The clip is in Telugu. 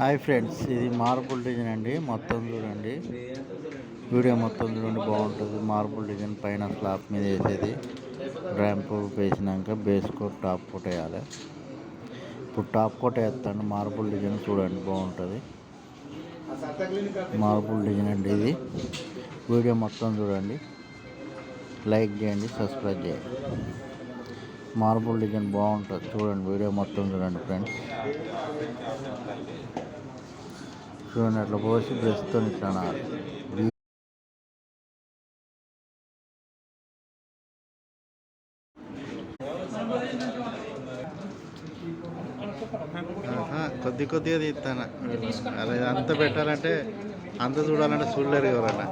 హాయ్ ఫ్రెండ్స్, ఇది మార్బుల్ డిజైన్ అండి. మొత్తం చూడండి, వీడియో మొత్తం చూడండి, బాగుంటుంది. మార్బుల్ డిజైన్ పైన స్లాబ్ మీద వేసేది. ర్యాంప్ వేసినాక బేస్ కోట్ టాప్ కోట్ వేయాలి. ఇప్పుడు టాప్ కోట్ వేస్తాను. మార్బుల్ డిజైన్ చూడండి, బాగుంటుంది. మార్బుల్ డిజైన్ అండి ఇది. వీడియో మొత్తం చూడండి, లైక్ చేయండి, సబ్స్క్రైబ్ చేయండి. మార్బుల్ డిజైన్ బాగుంటుంది, చూడండి. వీడియో మొత్తం చూడండి ఫ్రెండ్స్. చూడండి, అట్లా పోసి బ్రష్తో ఇట్లా కొద్దిగా తీస్తాను. అలా అంత పెట్టాలంటే అంత చూడాలంటే చూడలేరు ఎవరన్నా.